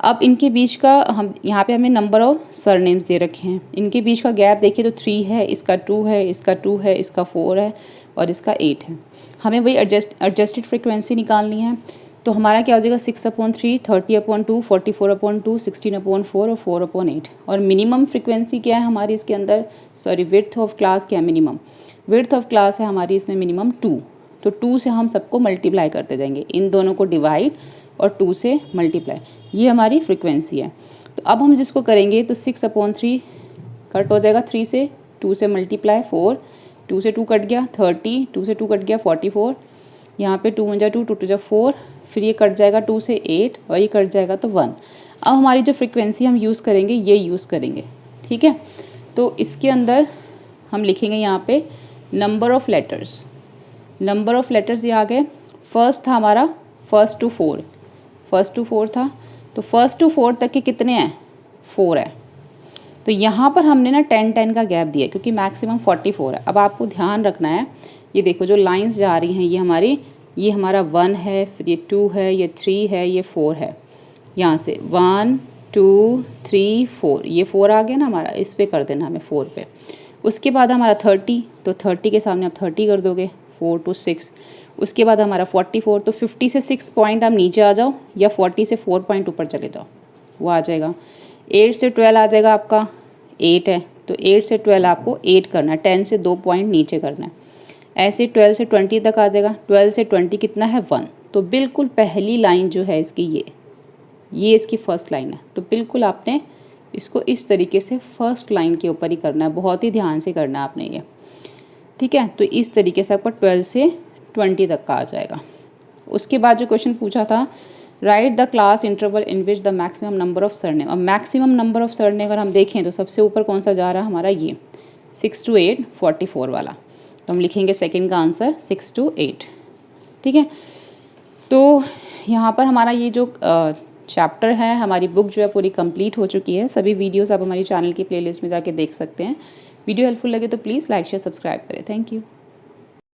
अब इनके बीच का हम यहाँ पे हमें नंबर ऑफ सरनेम्स दे रखे हैं। इनके बीच का गैप देखिए तो 3 है, इसका 2 है, इसका 2 है, इसका 4 है और इसका 8 है। हमें वही एडजस्टेड फ्रिक्वेंसी निकालनी है। तो हमारा क्या हो जाएगा 6/3, 30/2, 44/2, 16/4 और 4/8। और मिनिमम फ्रिक्वेंसी क्या है हमारी इसके अंदर, सॉरी विड्थ ऑफ क्लास क्या है, मिनिमम विड्थ ऑफ क्लास है हमारी इसमें मिनिमम 2। तो 2 से हम सबको मल्टीप्लाई करते जाएंगे, इन दोनों को डिवाइड और 2 से मल्टीप्लाई, ये हमारी फ्रिक्वेंसी है। तो अब हम जिसको करेंगे तो 6/3 कट हो जाएगा 3 से, 2 से मल्टीप्लाई 4, 2 से 2 कट गया 30, 2 से 2 कट गया 44, यहाँ पे 2 × 2, 2 × 4, फिर ये कट जाएगा 2 से 8 और ये कट जाएगा तो 1। अब हमारी जो फ्रिक्वेंसी हम यूज़ करेंगे ये यूज़ करेंगे, ठीक है। तो इसके अंदर हम लिखेंगे यहाँ पे number of letters. Number of letters ये आ गए। फर्स्ट था हमारा 1 to 4, 1 to 4 था, तो 1 to 4 तक के कितने हैं 4 है। तो यहाँ पर हमने ना 10-10 का गैप दिया क्योंकि मैक्सिमम 44 है। अब आपको ध्यान रखना है, ये देखो जो लाइंस जा रही हैं ये हमारा 1 है, फिर ये 2 है, ये 3 है, ये 4 है। यहाँ से 1 2 3 4, ये 4 आ गया ना हमारा, इस पे कर देना हमें 4 पे। उसके बाद हमारा 30, तो 30 के सामने आप 30 कर दोगे, 4 to 6। उसके बाद हमारा 44, तो 50 से 6 पॉइंट आप नीचे आ जाओ या 40 से 4 पॉइंट ऊपर चले जाओ, वो आ जाएगा। 8 से 12 आ जाएगा आपका, 8 है तो 8 से 12 आपको 8 करना है, 10 से 2 पॉइंट नीचे करना है। ऐसे 12 से 20 तक आ जाएगा, 12 से 20 कितना है 1। तो बिल्कुल पहली लाइन जो है इसकी ये इसकी फर्स्ट लाइन है। तो बिल्कुल आपने इसको इस तरीके से फर्स्ट लाइन के ऊपर ही करना है, बहुत ही ध्यान से करना है आपने ये, ठीक है। तो इस तरीके से आपका 12 से 20 तक का आ जाएगा। उसके बाद जो क्वेश्चन पूछा था, right the class interval in which the maximum number of surname. अब मैक्सिमम नंबर ऑफ सरनेम अगर हम देखें तो सबसे ऊपर कौन सा जा रहा है हमारा, ये 6 to 8 44 वाला। तो हम लिखेंगे सेकंड का आंसर 6 to 8, ठीक है। तो यहाँ पर हमारा ये जो चैप्टर है, हमारी बुक जो है पूरी कंप्लीट हो चुकी है। सभी वीडियोस आप हमारी चैनल की प्लेलिस्ट में जाके देख सकते हैं। वीडियो हेल्पफुल लगे तो प्लीज़ लाइक शेयर सब्सक्राइब करें। Thank you.